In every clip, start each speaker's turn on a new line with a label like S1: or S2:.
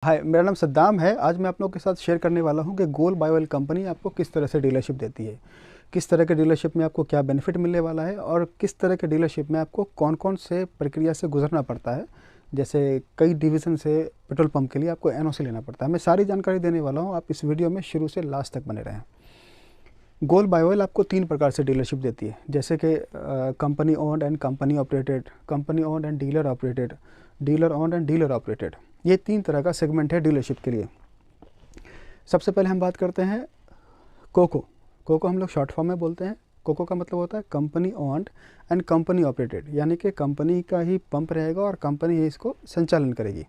S1: हाय, मेरा नाम सद्दाम है। आज मैं आप लोगों के साथ शेयर करने वाला हूं कि गोल बायोएल कंपनी आपको किस तरह से डीलरशिप देती है, किस तरह के डीलरशिप में आपको क्या बेनिफिट मिलने वाला है और किस तरह के डीलरशिप में आपको कौन-कौन से प्रक्रिया से गुजरना पड़ता है। जैसे कई डिवीज़न से पेट्रोल पंप के लिए आपको एनओसी लेना पड़ता है। मैं सारी जानकारी देने वाला हूँ, आप इस वीडियो में शुरू से लास्ट तक बने रहें। गोल बायोएल आपको 3 प्रकार से डीलरशिप देती है, जैसे कि company owned and company operated, company owned and dealer operated, dealer owned and dealer operated. ये 3 तरह का सेगमेंट है डीलरशिप के लिए। सबसे पहले हम बात करते हैं कोको। कोको हम लोग शॉर्ट फॉर्म में बोलते हैं। कोको का मतलब होता है company owned and company operated, यानी कि कंपनी का ही पंप रहेगा और कंपनी ही इसको संचालन करेगी।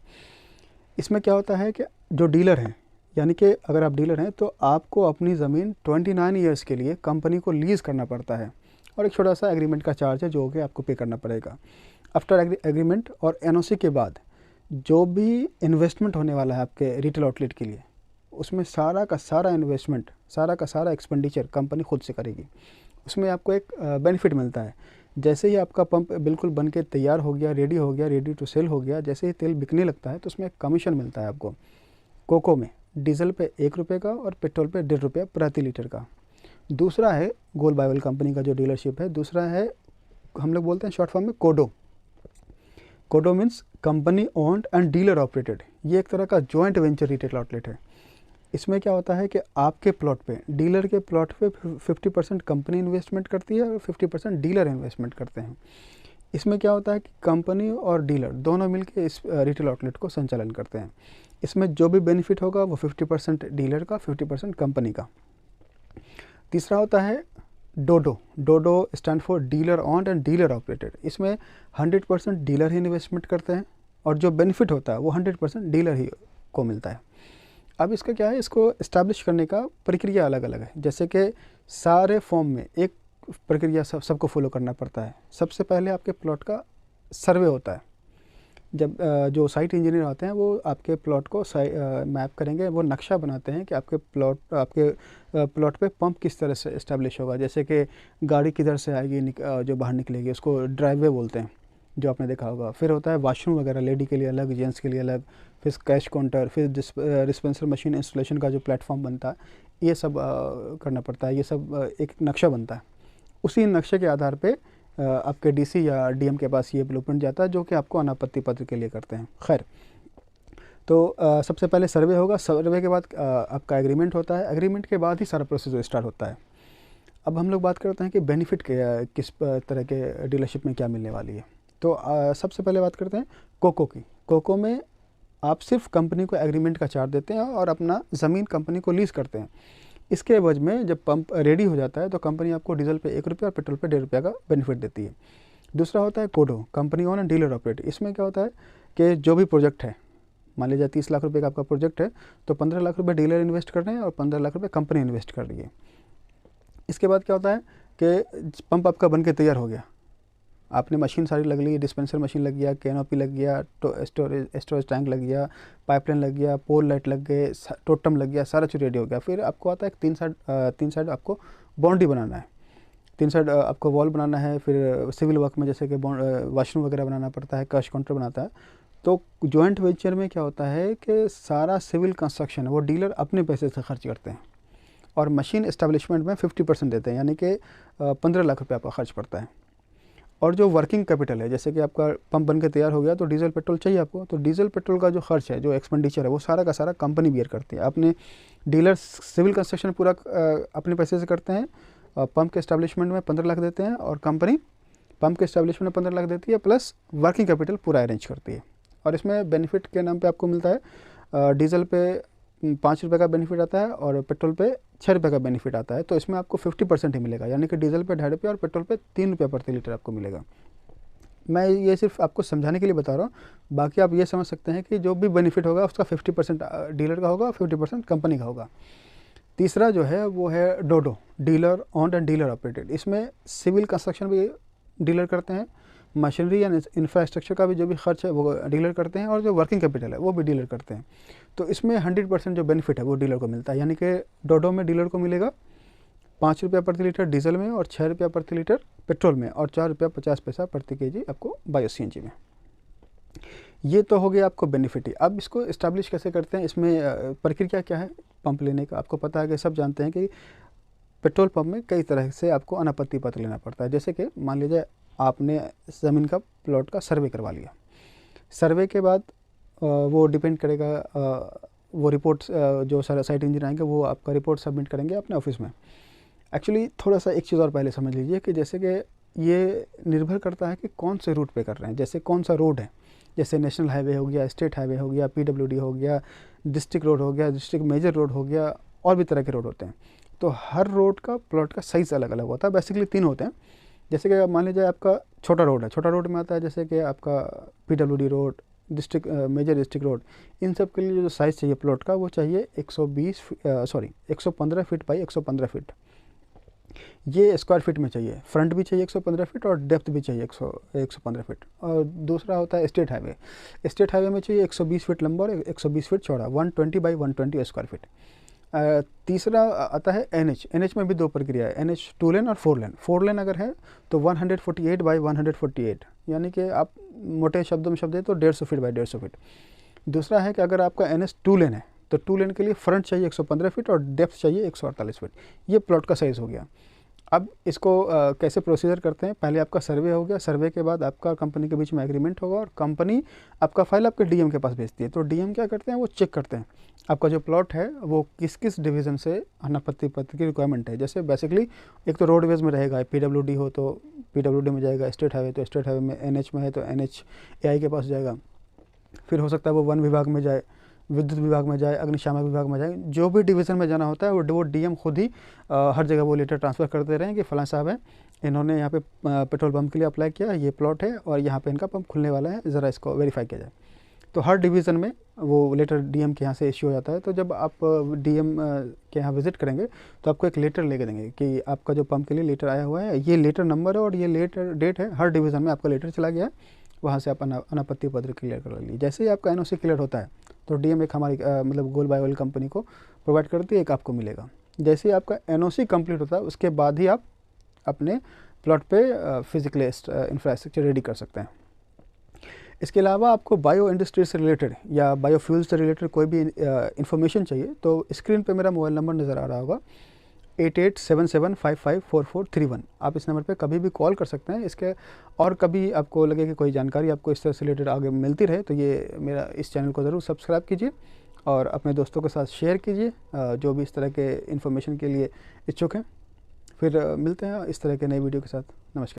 S1: इसमें क्या होता है कि जो डीलर हैं, यानी कि अगर आप डीलर हैं तो आपको अपनी ज़मीन 29 ईयर्स के लिए कंपनी को लीज़ करना पड़ता है और एक छोटा सा एग्रीमेंट का चार्ज है जो कि आपको पे करना पड़ेगा। आफ्टर एग्रीमेंट और एनओसी के बाद जो भी इन्वेस्टमेंट होने वाला है आपके रिटेल आउटलेट के लिए, उसमें सारा का सारा इन्वेस्टमेंट, सारा का सारा एक्सपेंडिचर कंपनी खुद से करेगी। उसमें आपको एक बेनिफिट मिलता है। जैसे ही आपका पंप बिल्कुल बन के तैयार हो गया, रेडी हो गया, रेडी टू सेल हो गया, जैसे ही तेल बिकने लगता है तो उसमें एक कमीशन मिलता है आपको। कोको में डीजल पे 1 रुपये का और पेट्रोल पे 1.5 रुपये प्रति लीटर का। दूसरा है गोल बायोएल कंपनी का जो डीलरशिप है, दूसरा है हम लोग बोलते हैं शॉर्ट फॉर्म में CODO. CODO means company owned and dealer operated. ये एक तरह का जॉइंट वेंचर रिटेल आउटलेट है। इसमें क्या होता है कि आपके प्लॉट पे, डीलर के प्लॉट पे 50% कंपनी इन्वेस्टमेंट करती है और 50% डीलर इन्वेस्टमेंट करते हैं। इसमें क्या होता है कि कंपनी और डीलर दोनों मिलकर इस रिटेल आउटलेट को संचालन करते हैं। इसमें जो भी बेनिफिट होगा वो 50% डीलर का, 50% कंपनी का। तीसरा होता है DODO. DODO stand for dealer owned and dealer operated. इसमें 100% डीलर ही इन्वेस्टमेंट करते हैं और जो बेनिफिट होता है वो 100% डीलर ही को मिलता है। अब इसका क्या है, इसको इस्टेब्लिश करने का प्रक्रिया अलग अलग है। जैसे कि सारे फॉर्म में एक प्रक्रिया सबको फॉलो करना पड़ता है। सबसे पहले आपके प्लॉट का सर्वे होता है। जब जो साइट इंजीनियर आते हैं वो आपके प्लॉट को मैप करेंगे, वो नक्शा बनाते हैं कि आपके प्लॉट पे पंप किस तरह से इस्टेब्लिश होगा। जैसे कि गाड़ी किधर से आएगी, जो बाहर निकलेगी उसको ड्राइववे बोलते हैं, जो आपने देखा होगा। फिर होता है वॉशरूम वगैरह, लेडी के लिए अलग, जेंट्स के लिए अलग, फिर कैश काउंटर, फिर डिस्पेंसर मशीन इंस्टॉलेशन का जो प्लेटफॉर्म बनता है, ये सब करना पड़ता है। ये सब एक नक्शा बनता है। उसी नक्शे के आधार पे आपके डीसी या डीएम के पास ये ब्लूप्रिंट जाता है, जो कि आपको अनापत्ति पत्र के लिए करते हैं। खैर, तो सबसे पहले सर्वे होगा। सर्वे के बाद आपका एग्रीमेंट होता है। एग्रीमेंट के बाद ही सारा प्रोसेस स्टार्ट होता है। अब हम लोग बात करते हैं कि बेनिफिट किस तरह के डीलरशिप में क्या मिलने वाली है। तो सबसे पहले बात करते हैं कोको की। कोको में आप सिर्फ कंपनी को एग्रीमेंट का चार्ज देते हैं और अपना ज़मीन कंपनी को लीज़ करते हैं। इसके एवज में जब पंप रेडी हो जाता है तो कंपनी आपको डीजल पे 1 रुपये और पेट्रोल पे 1.5 रुपये का बेनिफिट देती है। दूसरा होता है CODO, company own and dealer operate. इसमें क्या होता है कि जो भी प्रोजेक्ट है, मान लीजिए 30 लाख रुपए का आपका प्रोजेक्ट है, तो 15 लाख रुपए डीलर इन्वेस्ट कर रहे हैं और 15 लाख रुपए कंपनी इन्वेस्ट कर रही है। इसके बाद क्या होता है कि पंप आपका बन के तैयार हो गया, आपने मशीन सारी लग ली, डिस्पेंसर मशीन लग गया, कैनोपी लग गया, स्टोरेज टैंक लग गया, पाइपलाइन लग गया, पोल लाइट लग गए, टोटम लग गया, सारा चीज़ रेडी हो गया। फिर आपको आता है तीन साइड आपको बाउंड्री बनाना है, 3 साइड आपको वॉल बनाना है। फिर सिविल वर्क में जैसे कि वॉशरूम वगैरह बनाना पड़ता है, कैश काउंटर बनाता है। तो जॉइंट वेंचर में क्या होता है कि सारा सिविल कंस्ट्रक्शन वो डीलर अपने पैसे से खर्च करते हैं और मशीन इस्टेब्लिशमेंट में 50% देते हैं, यानी कि 15 लाख रुपये आपका खर्च पड़ता है। और जो वर्किंग कैपिटल है, जैसे कि आपका पंप बन के तैयार हो गया तो डीजल पेट्रोल चाहिए आपको, तो डीजल पेट्रोल का जो खर्च है, जो एक्सपेंडिचर है, वो सारा का सारा कंपनी बियर करती है। अपने डीलर सिविल कंस्ट्रक्शन पूरा अपने पैसे से करते हैं, पंप के इस्टेब्लिशमेंट में 15 लाख देते हैं और कंपनी पंप के इस्टेब्लिशमेंट में 15 लाख देती है, प्लस वर्किंग कैपिटल पूरा अरेंज करती है। और इसमें बेनिफिट के नाम पे आपको मिलता है, डीजल पे 5 रुपये का बेनिफिट आता है और पेट्रोल पे 6 रुपये का बेनिफिट आता है। तो इसमें आपको 50% ही मिलेगा, यानी कि डीजल पे 2.5 रुपये और पेट्रोल पे 3 रुपये प्रति लीटर आपको मिलेगा। मैं ये सिर्फ आपको समझाने के लिए बता रहा हूँ, बाकी आप ये समझ सकते हैं कि जो भी बेनिफिट होगा उसका 50% डीलर का होगा, 50% कंपनी का होगा। तीसरा जो है वो है DODO, dealer owned and dealer operated. इसमें सिविल कंस्ट्रक्शन भी डीलर करते हैं, मशीनरी या इंफ्रास्ट्रक्चर का भी जो भी खर्च है वो डीलर करते हैं, और जो वर्किंग कैपिटल है वो भी डीलर करते हैं। तो इसमें 100% जो बेनिफिट है वो डीलर को मिलता है, यानी कि डोडो में डीलर को मिलेगा 5 रुपये प्रति लीटर डीजल में और 6 रुपये प्रति लीटर पेट्रोल में और 4 रुपये 50 पैसा प्रति केजी आपको बायो सीएनजी में। ये तो हो गया आपको बेनिफिट ही। अब इसको इस्टेब्लिश कैसे करते हैं, इसमें प्रक्रिया क्या है पंप लेने का। आपको पता है कि सब जानते हैं कि पेट्रोल पंप में कई तरह से आपको अनापत्ति पत्र लेना पड़ता है। जैसे कि मान लीजिए आपने ज़मीन का प्लॉट का सर्वे करवा लिया, सर्वे के बाद वो डिपेंड करेगा, वो रिपोर्ट जो सारा साइट इंजीनियर आएंगे वो आपका रिपोर्ट सबमिट करेंगे अपने ऑफिस में। एक्चुअली थोड़ा सा एक चीज़ और पहले समझ लीजिए कि जैसे कि ये निर्भर करता है कि कौन से रूट पे कर रहे हैं, जैसे कौन सा रोड है, जैसे नेशनल हाईवे हो गया, स्टेट हाईवे हो गया, पीडब्ल्यूडी हो गया, डिस्ट्रिक्ट रोड हो गया, डिस्ट्रिक्ट मेजर रोड हो गया, और भी तरह के रोड होते हैं। तो हर रोड का प्लॉट का साइज़ अलग अलग होता है। बेसिकली 3 होते हैं। जैसे कि मान लीजिए आपका छोटा रोड है, छोटा रोड में आता है जैसे कि आपका PWD road, district major district road. इन सब के लिए जो साइज़ चाहिए प्लॉट का वो चाहिए 115 फीट बाई 115 फीट। ये स्क्वायर फीट में चाहिए। फ्रंट भी चाहिए 115 फीट और डेप्थ भी चाहिए 115 फीट। और दूसरा होता है स्टेट हाईवे। स्टेट हाईवे में चाहिए 120 फीट लंबा और 120 फीट चौड़ा, 120 बाई 120 स्क्वायर फीट। तीसरा आता है एनएच। एनएच में भी 2 प्रक्रिया है, एनएच 2 लेन और 4 लेन। 4 लेन अगर है तो 148 बाई 148, यानी कि आप मोटे शब्दों में शब्द है तो 150 फीट बाई 150 फीट। दूसरा है कि अगर आपका एनएच 2 लेन है तो 2 लेन के लिए फ्रंट चाहिए 115 फीट और डेप्थ चाहिए 148 फीट। ये प्लॉट का साइज़ हो गया। अब इसको कैसे प्रोसीजर करते हैं, पहले आपका सर्वे हो गया, सर्वे के बाद आपका कंपनी के बीच में एग्रीमेंट होगा और कंपनी आपका फाइल आपके डीएम के पास भेजती है। तो डीएम क्या करते हैं, वो चेक करते हैं आपका जो प्लॉट है वो किस किस डिवीज़न से अनापत्ति पत्र की रिक्वायरमेंट है। जैसे बेसिकली एक तो रोडवेज में रहेगा, पीडब्ल्यूडी हो तो पीडब्ल्यूडी में जाएगा, स्टेट हाईवे तो स्टेट हाईवे में, एनएच में है तो एनएचएआई के पास जाएगा, फिर हो सकता है वो वन विभाग में जाए, विद्युत विभाग में जाए, अग्निशामक विभाग में जाए। जो भी डिवीज़न में जाना होता है वो डीएम खुद ही हर जगह वो लेटर ट्रांसफ़र करते रहें कि फ़लाँ साहब है, इन्होंने यहाँ पे पेट्रोल पंप के लिए अप्लाई किया, ये प्लॉट है और यहाँ पे इनका पंप खुलने वाला है, ज़रा इसको वेरीफाई किया जाए। तो हर डिवीज़न में वो लेटर डीएम के यहाँ से इश्यू हो जाता है। तो जब आप डीएम के यहाँ विज़िट करेंगे तो आपको एक लेटर लेके देंगे कि आपका जो पंप के लिए लेटर आया हुआ है, ये लेटर नंबर है और ये लेटर डेट है। हर डिवीज़न में आपका लेटर चला गया है, वहाँ से आप अनापत्ति पत्र क्लियर कर लीजिए। जैसे ही आपका एनओसी क्लियर होता है तो डीएम एक हमारी मतलब गोल बायोल कंपनी को प्रोवाइड करती है, एक आपको मिलेगा। जैसे ही आपका एनओसी कंप्लीट होता है उसके बाद ही आप अपने प्लॉट पे फिजिकल इंफ्रास्ट्रक्चर रेडी कर सकते हैं। इसके अलावा आपको बायो इंडस्ट्री से रिलेटेड या बायोफ्यूल से रिलेटेड कोई भी इंफॉर्मेशन चाहिए तो स्क्रीन पे मेरा मोबाइल नंबर नज़र आ रहा होगा 8877554431। आप इस नंबर पे कभी भी कॉल कर सकते हैं। इसके और कभी आपको लगे कि कोई जानकारी आपको इस तरह से रिलेटेड आगे मिलती रहे तो ये मेरा इस चैनल को ज़रूर सब्सक्राइब कीजिए और अपने दोस्तों के साथ शेयर कीजिए जो भी इस तरह के इन्फॉर्मेशन के लिए इच्छुक हैं। फिर मिलते हैं इस तरह के नए वीडियो के साथ। नमस्कार।